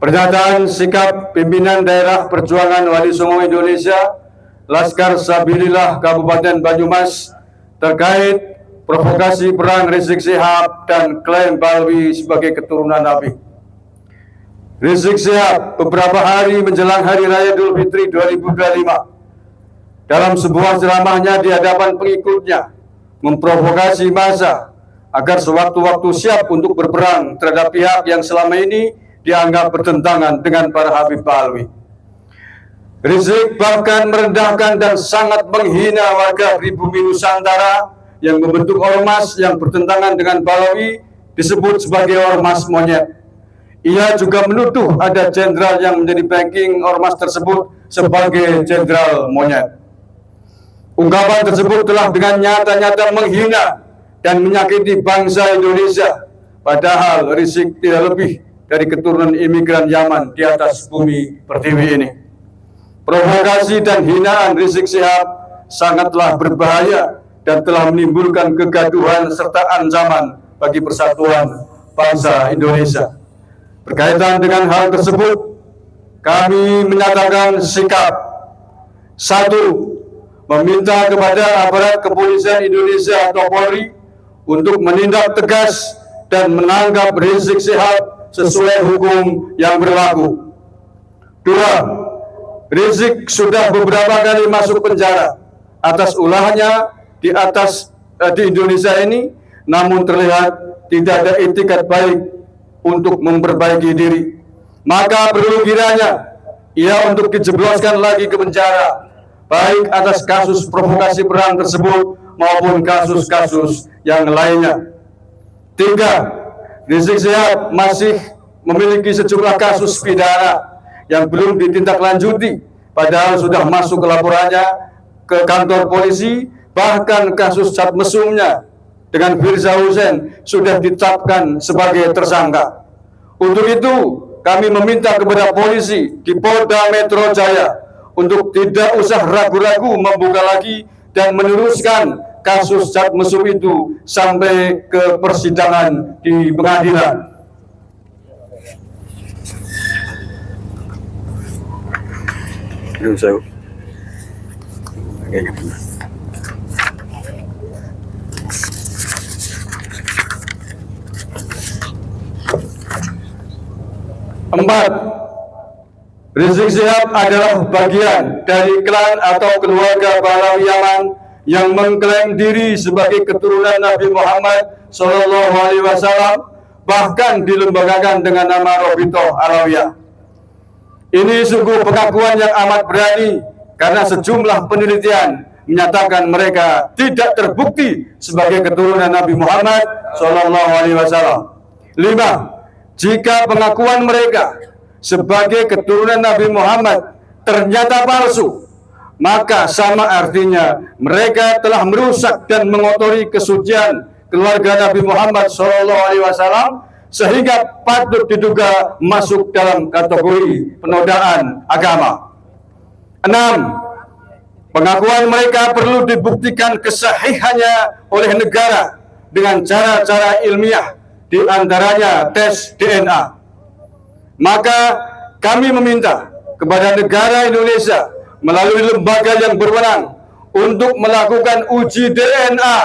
Pernyataan sikap pimpinan daerah Perjuangan Wali Songo Indonesia Laskar Sabilillah Kabupaten Banyumas terkait provokasi perang Rizik Syihab dan klaim Balwi sebagai keturunan Nabi. Rizik Syihab beberapa hari menjelang Hari Raya Idul Fitri 2025 dalam sebuah ceramahnya di hadapan pengikutnya memprovokasi massa agar sewaktu-waktu siap untuk berperang terhadap pihak yang selama ini dianggap bertentangan dengan para Habib Balwi. Rizik bahkan merendahkan dan sangat menghina warga pribumi Nusantara yang membentuk ormas yang bertentangan dengan Balwi disebut sebagai ormas monyet. Ia juga menuduh ada jenderal yang menjadi backing ormas tersebut sebagai jenderal monyet. Ungkapan tersebut telah dengan nyata-nyata menghina dan menyakiti bangsa Indonesia, padahal Rizik tidak lebih dari keturunan imigran Yaman di atas bumi pertiwi ini. Provokasi dan hinaan Rizik Syihab sangatlah berbahaya dan telah menimbulkan kegaduhan serta ancaman bagi persatuan bangsa Indonesia. Berkaitan dengan hal tersebut, kami menyatakan sikap. 1. Meminta kepada aparat kepolisian Indonesia atau Polri untuk menindak tegas dan menangkap Rizik Syihab sesuai hukum yang berlaku. 2. Rizik sudah beberapa kali masuk penjara atas ulahnya di Indonesia ini, namun terlihat tidak ada itikat baik untuk memperbaiki diri. Maka perlu kiranya ia untuk dijebloskan lagi ke penjara, baik atas kasus provokasi perang tersebut maupun kasus-kasus yang lainnya. 3. Rizik Syihab masih memiliki sejumlah kasus pidana yang belum ditindaklanjuti, padahal sudah masuk laporannya ke kantor polisi, bahkan kasus cat mesumnya dengan Firza Hussein sudah ditetapkan sebagai tersangka. Untuk itu, kami meminta kepada polisi di Polda Metro Jaya untuk tidak usah ragu-ragu membuka lagi dan meneruskan kasus cat mesum itu sampai ke persidangan di pengadilan. Empat, Rizik Syihab adalah bagian dari klan atau keluarga Balawi Yaman yang mengklaim diri sebagai keturunan Nabi Muhammad SAW, bahkan dilembagakan dengan nama Robitoh Alawiyah. Ini sungguh pengakuan yang amat berani karena sejumlah penelitian menyatakan mereka tidak terbukti sebagai keturunan Nabi Muhammad SAW. 5. Jika pengakuan mereka sebagai keturunan Nabi Muhammad ternyata palsu, maka sama artinya mereka telah merusak dan mengotori kesucian keluarga Nabi Muhammad SAW, sehingga patut diduga masuk dalam kategori penodaan agama. 6. Pengakuan mereka perlu dibuktikan kesahihannya oleh negara dengan cara-cara ilmiah, di antaranya tes DNA. Maka kami meminta kepada negara Indonesia melalui lembaga yang berwenang untuk melakukan uji DNA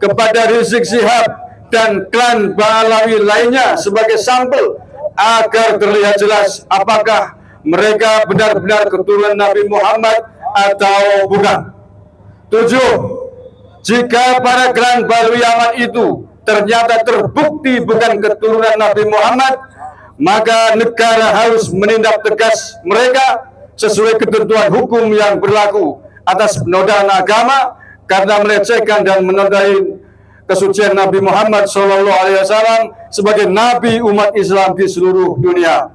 kepada Rizik Syihab dan klan Balawi lainnya sebagai sampel agar terlihat jelas apakah mereka benar-benar keturunan Nabi Muhammad atau bukan. 7. Jika para klan Balawi Yaman itu ternyata terbukti bukan keturunan Nabi Muhammad, maka negara harus menindak tegas mereka sesuai ketentuan hukum yang berlaku atas penodaan agama karena melecehkan dan menodai kesucian Nabi Muhammad SAW sebagai Nabi umat Islam di seluruh dunia.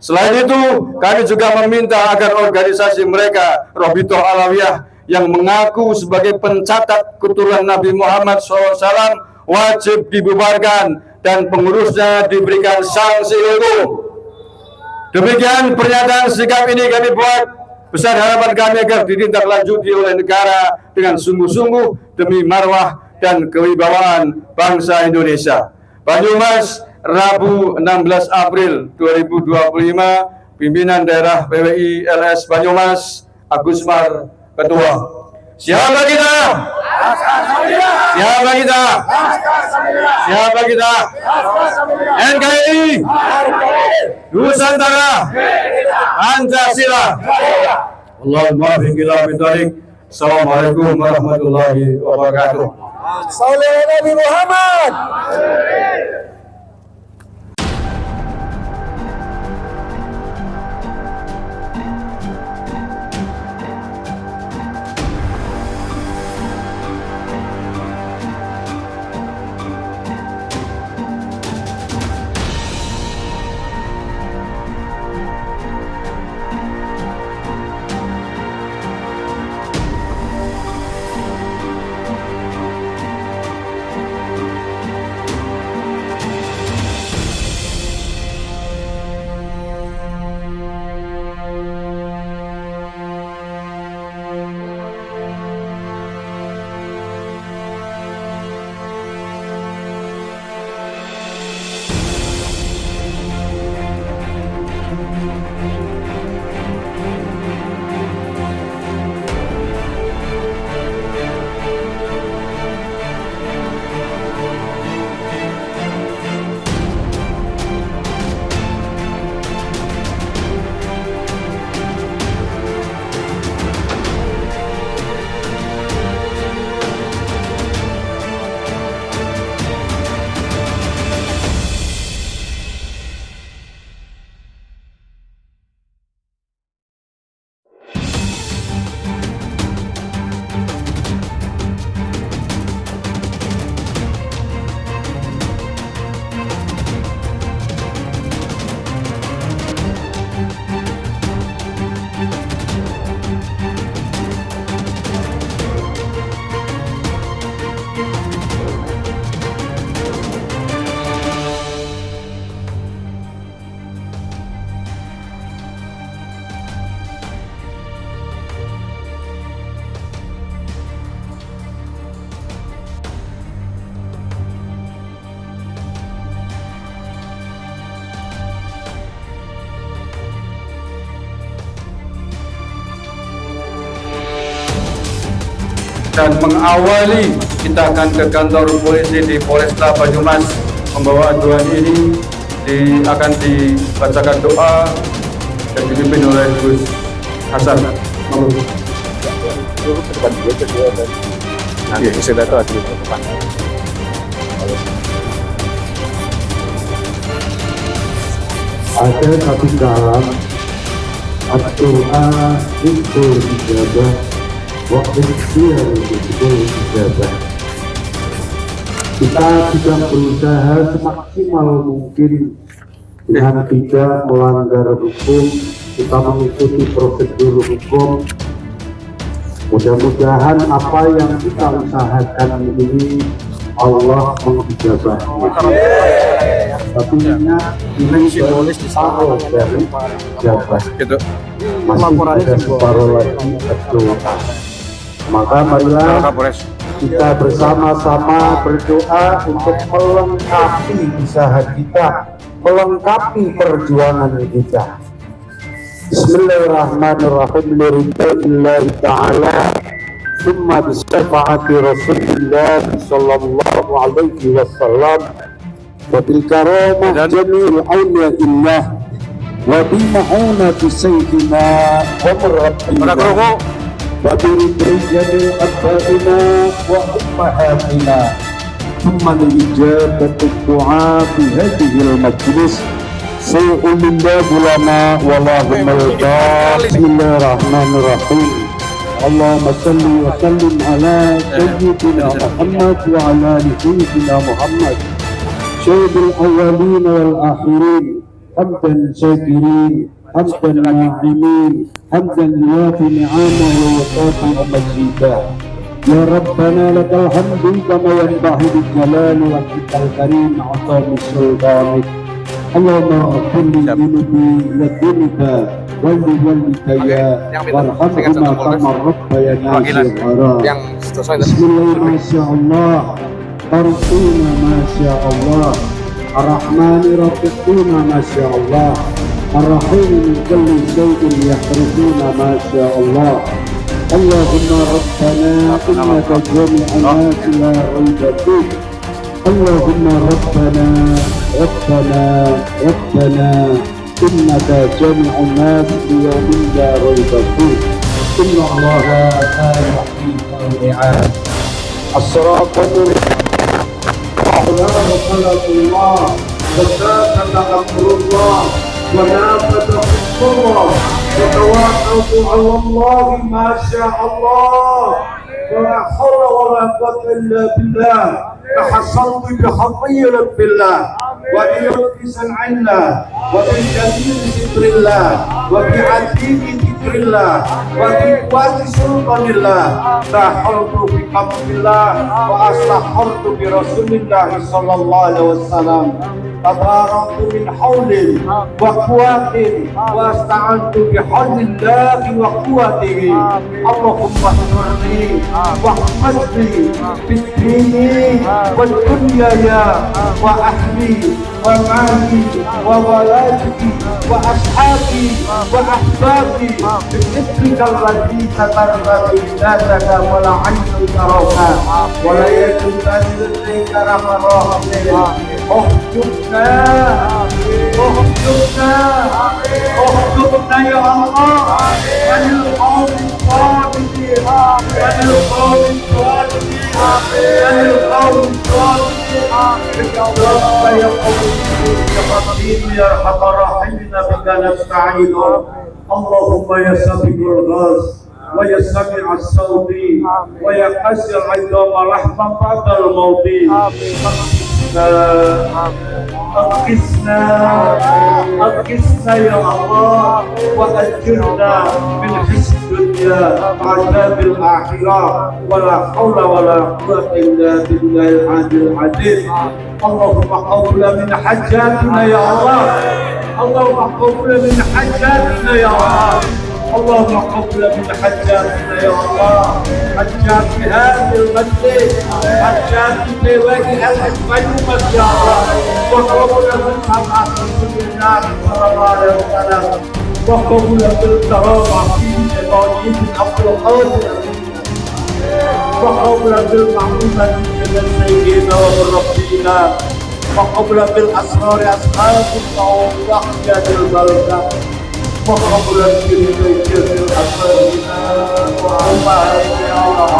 Selain itu, kami juga meminta agar organisasi mereka, Robitoh Alawiyah, yang mengaku sebagai pencatat keturunan Nabi Muhammad SAW wajib dibubarkan dan pengurusnya diberikan sanksi hukum. Demikian pernyataan sikap ini kami buat. Besar harapan kami agar ditindaklanjuti oleh negara dengan sungguh-sungguh demi marwah dan kewibawaan bangsa Indonesia. Banyumas, Rabu 16 April 2025, pimpinan daerah PWI LS Banyumas, Agus Mar, Ketua. Siapa kita? Siapa kita? Siapa kita? NKRI, Nusantara, Pancasila. Allahumma biqila bitarik. Assalamualaikum warahmatullahi wabarakatuh. Sallallahu Nabi Muhammad. Dan mengawali, kita akan ke kantor polisi di Polresta Banyumas membawa aduan ini akan dibacakan doa dan dipimpin oleh Gus Hasan. Ada satu dalam At-Doa itu ibadah, waktu dia itu ibadah. Kita sudah berusaha semaksimal mungkin dengan tidak melanggar hukum, kita mengikuti prosedur hukum. Mudah-mudahan apa yang kita usahakan ini Allah mengijabahnya. Tapi ingat, ini baru separuh dari ijabah. Masih ada separuh lagi berdoa. Maka marilah kita bersama-sama berdoa untuk melengkapi usaha kita, melengkapi perjuangan kita. Bismillahirrahmanirrahim. Lillahi ta'ala summa bisyafaati Rasulillah sallallahu alaihi wasallam wa bil karamah jami'il awliyaillah wa bi ma'unati sayyidina wa rabbina wa bi rijali abbaina wa ummahatina thumma lijabati du'a fi hadhihi al-majlis Sayyidulillah ulama wallahumma Bismillahirrahmanirrahim. Allahumma salli wa sallim ala sayyidina Muhammad wa ala ali sayyidina Muhammad sayyidil awwalin wal akhirin hamdan syakirin hamdan na'imin hamdan yuwafi ni'amahu wa tafi'u majidah. Ya Rabbana lakal hamdu kama yanbaghi li jalali wajhikal karim 'azami sultanik. Allahumma qulli dunubi wa dunuba walli walidayya warhamhuma kama rabbayani shighara. Bismillah, masyaallah, arqina masyaallah, الرحمن يرزقون ما شاء الله، الرحيم من كل شيء يحرسون ما شاء الله. اللهم ربنا إنك جامع الناس لا ريب فيه. اللهم ربنا إنك جامع الناس ليوم لا ريب فيه. إن الله لا يخلف الميعاد. الصراط لا خلق الله وساكت أمر الله ونافذ حكم الله وتواكلت على الله ما شاء الله ولا حول ولا قوة إلا بالله. تحصنت بحفظ رب الله وبلطف سمع الله وبجميل ذكر الله وبعتيق ذكر الله وبقوة سلطان الله. تحرت بحمد الله وأستحرت برسول الله صلى الله عليه وسلم. تباركت من حول وقوة واستعنت بحول الله وقوته. اللهم اغفرني واحفظني في الدين والدنيا وأهلي ومالي وولادي وأصحابي وأحبابي بذكرك الذي سترت عبادك ولا عين تراها ولا يد تدرك رحمة. احجبنا يا الله عن القوم الظالمين عن القوم الظالمين عن القوم الظالمين. يا قوم يا ارحم الراحمين بك نستعين. اللهم يا سابق الغاث ويا سميع الصوت ويا قاسي العظام رحمة بعد الموت. أنقذنا يا الله وأجرنا من خزي الدنيا وعذاب الآخرة ولا حول ولا قوة إلا بالله العلي العظيم. اللهم قبل من حجاتنا يا الله. اللهم قبل من حجاتنا يا الله. اللهم قبل من حجاتنا يا الله. حجات بهذه المجلس حجات بوجه الأجمل يا الله. وقبل من سمع رسول الله صلى الله عليه وسلم. وقبل بالكرامة في إبراهيم عبد القادر. وقبل بالمعروفة من سيدنا وبربنا. وقبل بالأسرار أصحاب الطاعة وحياة البلدة. وقبل بالذكر الأسرار وأمهاتنا يا الله.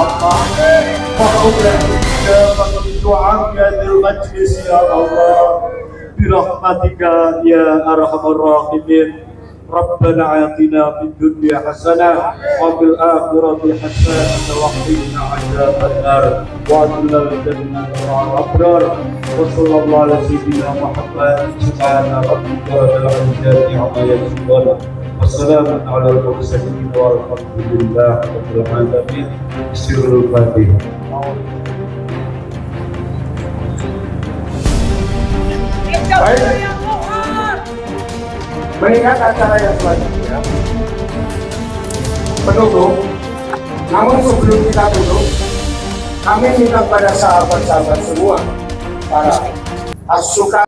وقبل بالإجابة الدعاء في المجلس يا الله برحمتك يا أرحم الراحمين. ربنا آتنا في الدنيا حسنة وفي الآخرة حسنة وقنا عذاب النار وأدخلنا الجنة مع الأبرار. وصلى الله على سيدنا محمد. سبحان ربك رب العزة عما يصفون وسلام على المرسلين والحمد لله رب العالمين. سر الفاتحة. Baik. Mengingat acara yang selanjutnya, penutup. Namun sebelum kita tutup, kami minta pada sahabat-sahabat semua, para asukan